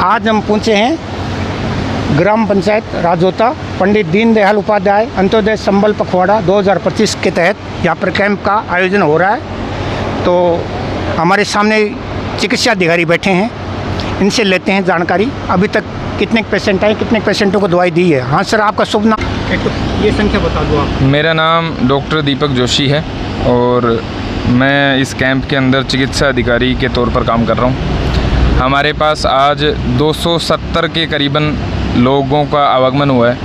आज हम पहुँचे हैं ग्राम पंचायत राजोता पंडित दीनदयाल उपाध्याय अंत्योदय संबल पखवाड़ा 2025 के तहत यहाँ पर कैंप का आयोजन हो रहा है। तो हमारे सामने चिकित्सा अधिकारी बैठे हैं, इनसे लेते हैं जानकारी। अभी तक कितने पेशेंट आए, कितने पेशेंटों को दवाई दी है? हाँ सर, आपका शुभ नाम, ये संख्या बता दो आप। मेरा नाम डॉक्टर दीपक जोशी है और मैं इस कैंप के अंदर चिकित्सा अधिकारी के तौर पर काम कर रहा हूँ। हमारे पास आज 270 के करीबन लोगों का आवागमन हुआ है।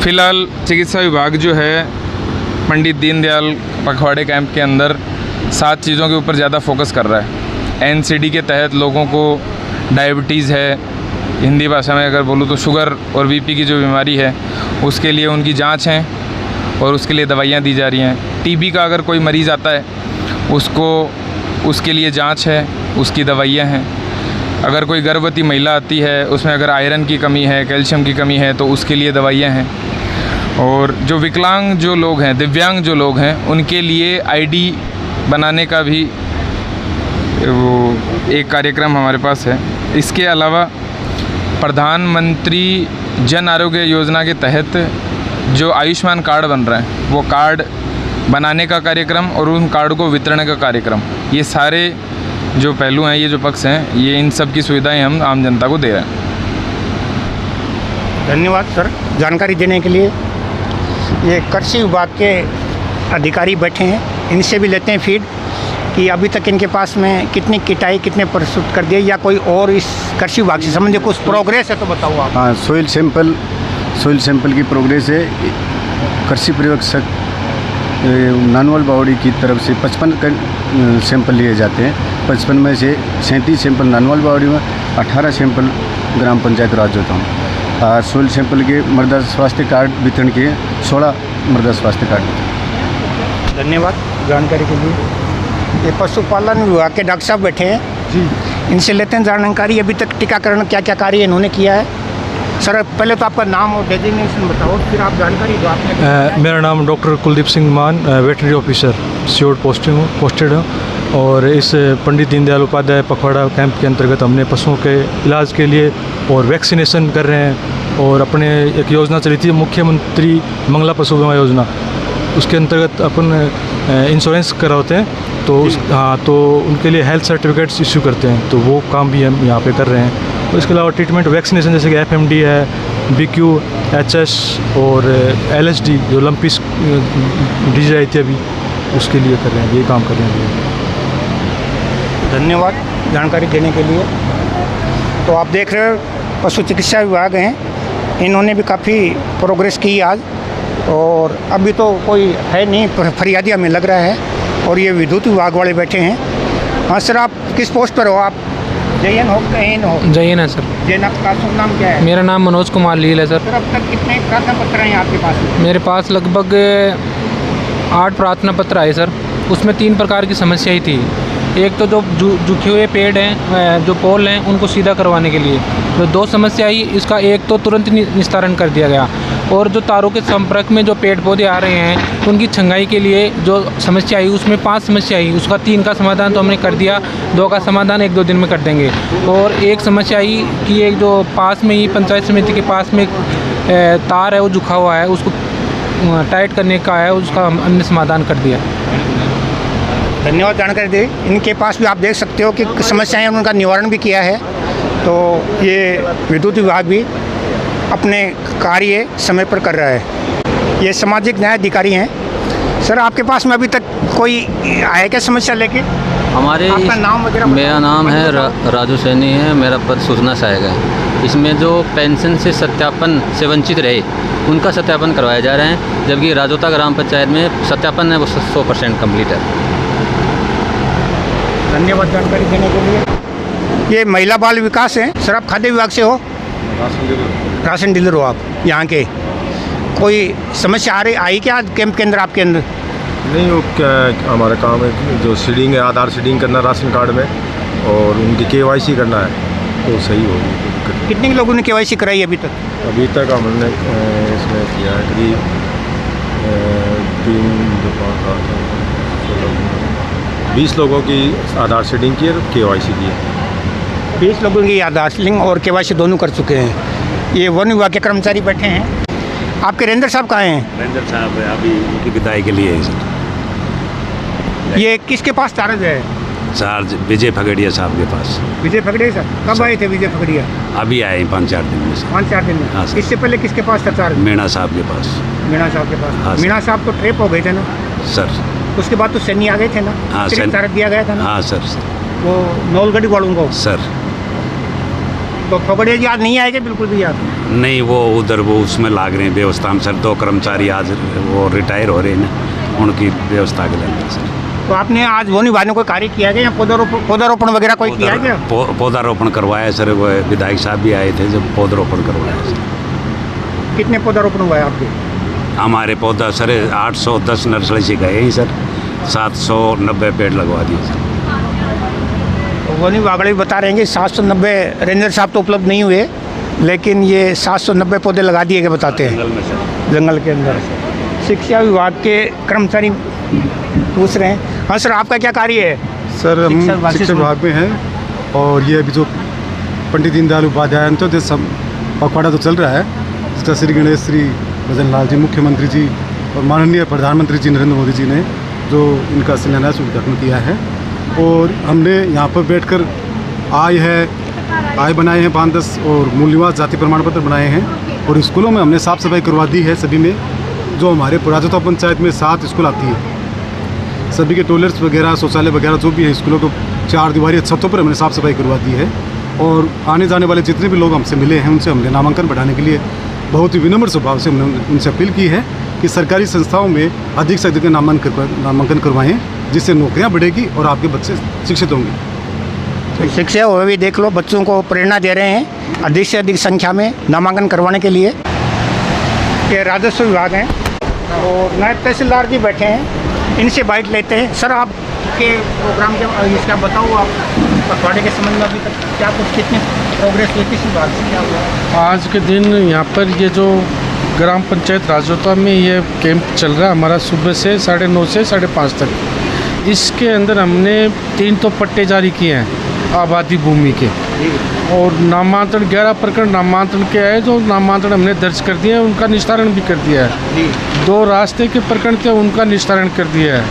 फ़िलहाल चिकित्सा विभाग जो है पंडित दीनदयाल पखवाड़े कैंप के अंदर 7 चीज़ों के ऊपर ज़्यादा फोकस कर रहा है। एनसीडी के तहत लोगों को डायबिटीज़ है, हिंदी भाषा में अगर बोलूँ तो शुगर और बीपी की जो बीमारी है उसके लिए उनकी जांच है और उसके लिए दवाइयाँ दी जा रही हैं। टीबी का अगर कोई मरीज़ आता है उसके लिए जांच है, उसकी दवाइयाँ हैं। अगर कोई गर्भवती महिला आती है उसमें अगर आयरन की कमी है, कैल्शियम की कमी है तो उसके लिए दवाइयाँ हैं। और जो विकलांग जो लोग हैं, दिव्यांग जो लोग हैं, उनके लिए आईडी बनाने का भी वो एक कार्यक्रम हमारे पास है। इसके अलावा प्रधानमंत्री जन आरोग्य योजना के तहत जो आयुष्मान कार्ड बन रहे हैं वो कार्ड बनाने का कार्यक्रम और उन कार्ड को वितरण का कार्यक्रम, ये सारे जो पहलू हैं, ये जो पक्ष हैं, ये इन सब की सुविधाएं हम आम जनता को दे रहे हैं। धन्यवाद सर जानकारी देने के लिए। ये कृषि विभाग के अधिकारी बैठे हैं, इनसे भी लेते हैं फीड कि अभी तक इनके पास में कितनी किटाई कितने प्रस्तुत कर दिए या कोई और इस कृषि विभाग से संबंधित कुछ प्रोग्रेस है तो बताओ आप। हाँ, सोइल सैंपल की प्रोग्रेस है। कृषि पर्यवेक्षक नानवल बावड़ी की तरफ से 55 सैंपल लिए जाते हैं। 55 में से 37 सैंपल नानवल बावड़ी में, 18 सैंपल ग्राम पंचायत राजोता में। और सोइल सैंपल के मृदा स्वास्थ्य कार्ड वितरण किए, 16 मृदा स्वास्थ्य कार्ड। धन्यवाद जानकारी के लिए। ये पशुपालन विभाग के डॉक्टर साहब बैठे हैं जी, इनसे लेते हैं जानकारी। अभी तक टीकाकरण क्या क्या कार्य इन्होंने किया है? सर पहले तो आपका नाम और डेजिग्नेशन बताओ, फिर आप जानकारी दो। आपने मेरा नाम डॉक्टर कुलदीप सिंह मान, वेटनरी ऑफिसर सियोड़ पोस्टेड हूँ और इस पंडित दीनदयाल उपाध्याय पखवाड़ा कैंप के अंतर्गत हमने पशुओं के इलाज के लिए और वैक्सीनेशन कर रहे हैं। और अपने एक योजना चली थी मुख्यमंत्री मंगला पशु बीमा योजना, उसके अंतर्गत अपन इंश्योरेंस कराते हैं तो तो उनके लिए हेल्थ सर्टिफिकेट्स इशू करते हैं, तो वो काम भी हम यहाँ पे कर रहे हैं। और इसके अलावा ट्रीटमेंट वैक्सीनेशन जैसे कि FMD है, BQ, HS और LSD जो लंपी डिजीज आई थी अभी, उसके लिए कर रहे हैं, ये काम कर रहे हैं। धन्यवाद जानकारी देने के लिए। तो आप देख रहे हो पशु चिकित्सा विभाग हैं, इन्होंने भी काफ़ी प्रोग्रेस की आज। और अभी तो कोई है नहीं, फरियादी हमें लग रहा है। और ये विद्युत विभाग वाले बैठे हैं। हाँ सर, आप किस पोस्ट पर हो? आप जयन हो कहीं हो? जयन है सर। जयन, आपका शुभ नाम क्या है? मेरा नाम मनोज कुमार लील है सर। सर अब तक कितने प्रार्थना पत्र हैं आपके पास? मेरे पास लगभग 8 प्रार्थना पत्र आए सर। उसमें 3 प्रकार की समस्याएं थी। एक तो जो झुके हुए पेड़ हैं, जो पोल हैं, उनको सीधा करवाने के लिए जो 2 समस्या आई, इसका एक तो तुरंत निस्तारण कर दिया गया, और जो तारों के संपर्क में जो पेड़ पौधे आ रहे हैं उनकी छंगाई के लिए जो समस्या आई, उसमें 5 समस्या आई, उसका 3 का समाधान तो हमने कर दिया, 2 का समाधान 1-2 दिन में कर देंगे। और एक समस्या आई कि एक जो पास में ही पंचायत समिति के पास में तार है वो झुका हुआ है, उसको टाइट करने का है, उसका हमने समाधान कर दिया। धन्यवाद जानकारी दी। इनके पास भी आप देख सकते हो कि समस्याएं उनका निवारण भी किया है। तो ये विद्युत विभाग भी अपने कार्य समय पर कर रहा है। ये सामाजिक न्याय अधिकारी हैं। सर, आपके पास में अभी तक कोई आया क्या समस्या लेके? हमारे आपका नाम वगैरह? मेरा नाम है राजू सैनी है, मेरा पद सूचना सहायक है। इसमें जो पेंशन से सत्यापन से वंचित रहे उनका सत्यापन करवाया जा रहा है, जबकि राजोता ग्राम पंचायत में सत्यापन है वो 100% कम्प्लीट है। धन्यवाद जानकारी देने के लिए। ये महिला बाल विकास है। सर, आप खाद्य विभाग से हो? राशन डीलर हो आप यहाँ के? कोई समस्या आई क्या कैंप के अंदर आपके अंदर? नहीं, वो क्या हमारा काम है जो सीडिंग है, आधार सीडिंग करना राशन कार्ड में, और उनकी KYC करना है, तो सही होगी। कितने लोगों ने KYC कराई अभी तक? अभी तक हमने इसमें किया है करीब 20 लोगों की आधार सीडिंग की और KYC की है। 20 लोगों की आधार सीडिंग और KYC दोनों कर चुके हैं। ये वन विभाग के कर्मचारी बैठे हैं। आपके रेंजर साहब कहाँ हैं? रेंजर साहब अभी उनकी विदाई के लिए है सर। ये किसके पास चार्ज है? चार्ज विजय फगड़िया साहब के पास। विजय फगड़िया सर? कब आए थे विजय फगड़िया? अभी आए 5-4 दिन में सर। 5-4 दिन में? हाँ सर। इससे पहले किसके पास था चार्ज? मीणा साहब के पास। मीणा साहब के पास? हाँ सर। मीणा साहब तो ट्रेप हो गए थे ना सर? उसके बाद तो सैनी आ गए थे ना? हाँ फिर सर। चार्ज दिया गया था ना? हाँ सर। वो नौलगढ़ी वालों को? सर तो फगड़िया जी आज नहीं आएंगे बिल्कुल भी याद? नहीं, वो उधर वो उसमें लाग रहे हैं व्यवस्था में सर। 2 कर्मचारी आज वो रिटायर हो रहे हैं ना, उनकी व्यवस्था के लिए सर। तो आपने आज वन विभाग ने कोई कार्य किया गया या पौधारोपण वगैरह कोई किया क्या? पौधारोपण करवाया सर। वो विधायक साहब भी आए थे जब पौधारोपण करवाया सर। कितने पौधारोपण हुआ है आपके? हमारे पौधा सर 810 नर्सरी से गए हैं सर। 790 पेड़ लगवा दिए सर। वन विभाग भी बता रहे हैं कि 790 रेंजर साहब तो उपलब्ध नहीं हुए, लेकिन ये 790 पौधे लगा दिए गए बताते हैं जंगल में सर। जंगल के अंदर। शिक्षा विभाग के कर्मचारी पूछ रहे हैं। हाँ सर, आपका क्या कार्य है? सर, हम शिक्षा विभाग में हैं, और ये अभी जो पंडित दीनदयाल उपाध्याय अंत्योदय पखवाड़ा तो चल रहा है, इसका श्री गणेश श्री भजन लाल जी मुख्यमंत्री जी और माननीय प्रधानमंत्री जी नरेंद्र मोदी जी ने जो इनका शिलान्यास उद्घाटन किया है, और हमने यहाँ पर बैठकर आय बनाए हैं 5-10 और मूल निवास जाति प्रमाण पत्र बनाए हैं, और स्कूलों में हमने साफ़ सफाई करवा दी है सभी में। जो हमारे राजोता पंचायत में 7 स्कूल आती है, सभी के टॉयलेट्स वगैरह, शौचालय वगैरह जो भी है स्कूलों को 4 दीवारी छतों पर हमने साफ़ सफाई करवा दी है। और आने जाने वाले जितने भी लोग हमसे मिले हैं उनसे हमने नामांकन बढ़ाने के लिए बहुत ही विनम्र स्वभाव से हमने उनसे अपील की है कि सरकारी संस्थाओं में अधिक से अधिक नामांकन करवाएं, जिससे नौकरियां बढ़ेगी और आपके बच्चे शिक्षित होंगे। तो शिक्षा वो भी देख लो, बच्चों को प्रेरणा दे रहे हैं अधिक से अधिक संख्या में नामांकन करवाने के लिए। ये राजस्व विभाग हैं और नायब तहसीलदार जी बैठे हैं, इनसे बाइट लेते हैं। सर, आपके प्रोग्राम के इसका बताओ, आप पखवाड़े के संबंध में अभी तक क्या कुछ कितनी प्रोग्रेस हुई, किस विभाग से क्या हुआ? आज के दिन यहाँ पर ये जो ग्राम पंचायत राजोता में ये कैंप चल रहा है हमारा सुबह से 9:30 से 5:30 तक। इसके अंदर हमने 3 तो पट्टे जारी किए हैं आबादी भूमि के, और नामांतरण 11 प्रकरण नामांतरण के आए जो नामांतरण हमने दर्ज कर दिए हैं, उनका निस्तारण भी कर दिया है। 2 रास्ते के प्रकरण थे उनका निस्तारण कर दिया है,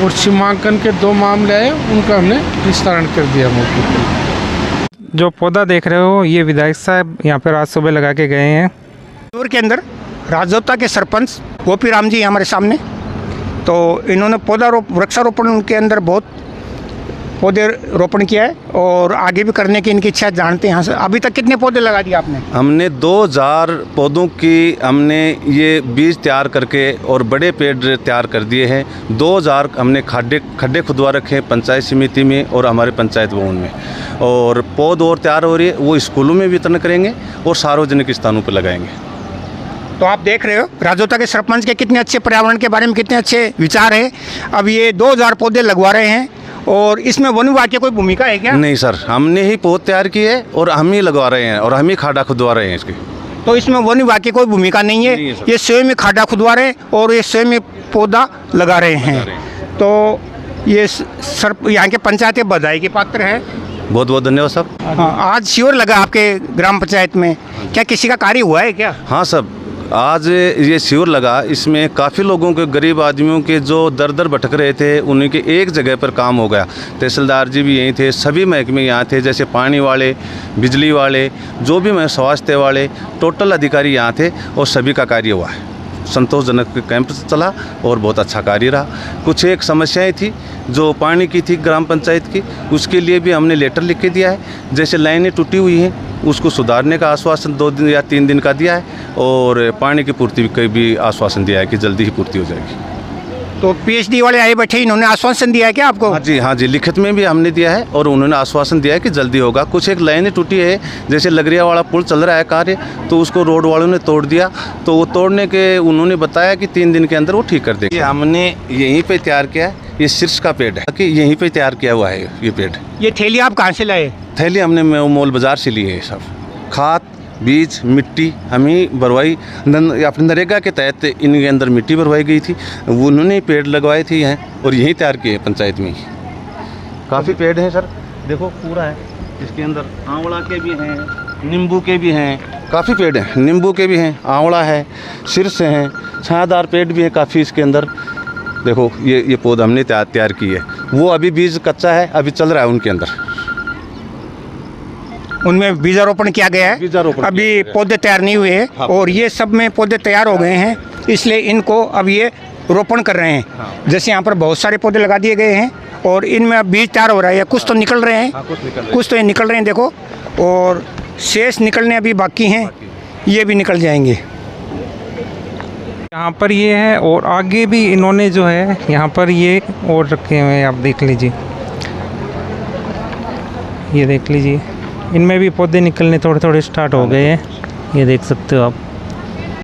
और सीमांकन के 2 मामले आए उनका हमने निस्तारण कर दिया मौके पर। जो पौधा देख रहे हो ये विधायक साहब यहाँ पर आज सुबह लगा के गए हैं। इंदौर के अंदर राजोता के सरपंच गोपी राम जी हमारे सामने, तो इन्होंने वृक्षारोपण के अंदर बहुत पौधे रोपण किया है और आगे भी करने की इनकी इच्छा जानते हैं। यहाँ से अभी तक कितने पौधे लगा दिए आपने? हमने 2000 पौधों की हमने ये बीज तैयार करके और बड़े पेड़ तैयार कर दिए हैं। 2000 हमने खड्डे खुदवा रखे हैं पंचायत समिति में और हमारे पंचायत भवन में, और पौध और तैयार हो रही है, वो स्कूलों में वितरण करेंगे और सार्वजनिक स्थानों पर लगाएंगे। तो आप देख रहे हो राजोता के सरपंच के कितने अच्छे पर्यावरण के बारे में कितने अच्छे विचार हैं। अब ये 2000 पौधे लगवा रहे हैं और इसमें वन विभाग की कोई भूमिका है क्या? नहीं सर, हमने ही पौध तैयार किए है और हम ही लगवा रहे हैं और हम ही खाड़ा खुदवा रहे हैं इसके। तो इसमें वन विभाग की कोई भूमिका नहीं है, ये स्वयं में खाड़ा खुदवा रहे हैं और ये स्वयं में पौधा लगा रहे हैं। तो ये सर यहाँ के पंचायत बधाई के पात्र है। बहुत बहुत धन्यवाद साहब। हाँ, आज शिविर लगा आपके ग्राम पंचायत में, क्या किसी का कार्य हुआ है क्या? हाँ सब, आज ये शिविर लगा, इसमें काफ़ी लोगों के, गरीब आदमियों के जो दर दर भटक रहे थे, उन्हीं के एक जगह पर काम हो गया। तहसीलदार जी भी यहीं थे, सभी महकमे यहाँ थे, जैसे पानी वाले, बिजली वाले, जो भी स्वास्थ्य वाले, टोटल अधिकारी यहाँ थे और सभी का कार्य हुआ है। संतोषजनक कैंप चला और बहुत अच्छा कार्य रहा। कुछ एक समस्याएं थी जो पानी की थी ग्राम पंचायत की, उसके लिए भी हमने लेटर लिख के दिया है। जैसे लाइनें टूटी हुई हैं उसको सुधारने का आश्वासन 2 दिन या 3 दिन का दिया है और पानी की पूर्ति का भी आश्वासन दिया है कि जल्दी ही पूर्ति हो जाएगी। तो पीएचडी वाले आए बैठे, इन्होंने आश्वासन दिया है क्या आपको? हाँ जी, लिखित में भी हमने दिया है और उन्होंने आश्वासन दिया है कि जल्दी होगा। कुछ एक लाइनें टूटी है, जैसे लगरिया वाला पुल चल रहा है कार्य, तो उसको रोड वालों ने तोड़ दिया, तो वो तोड़ने के उन्होंने बताया कि 3 दिन के अंदर वो ठीक कर देंगे। हमने यहीं पे तैयार किया है, ये शीर्ष का पेड़ है कि यहीं पे तैयार किया हुआ है ये पेड़। ये थैली आप कहाँ से लाए? थैली हमने मोल बाज़ार से ली है सब। खाद, बीज, मिट्टी हम ही भरवाई, अपने नरेगा के तहत इनके अंदर मिट्टी भरवाई गई थी, उन्होंने पेड़ लगवाए थे यहाँ और यहीं तैयार किए पंचायत में। काफ़ी पेड़ हैं सर, देखो पूरा है, इसके अंदर आंवला के भी हैं, नींबू के भी हैं, काफ़ी पेड़ हैं, नींबू के भी हैं, आंवला है, शीर्ष हैं, छायादार पेड़ भी है काफ़ी इसके अंदर। देखो ये पौधा हमने तैयार की है, वो अभी बीज कच्चा है, अभी चल रहा है उनके अंदर, उनमें बीजारोपण किया गया है, अभी पौधे तैयार नहीं हुए हैं। हाँ। और ये सब में पौधे तैयार हो गए हैं, इसलिए इनको अब ये रोपण कर रहे हैं। हाँ। जैसे यहाँ पर बहुत सारे पौधे लगा दिए गए हैं और इनमें अब बीज तैयार हो रहा है, कुछ तो निकल रहे हैं। हाँ, कुछ तो ये निकल रहे हैं देखो, और शेष निकलने अभी बाकी हैं, ये भी निकल जाएंगे। यहाँ पर ये है और आगे भी इन्होंने जो है यहाँ पर ये और रखे हुए हैं, आप देख लीजिए, ये देख लीजिए, इनमें भी पौधे निकलने थोड़े थोड़े स्टार्ट हो गए हैं, ये देख सकते हो आप।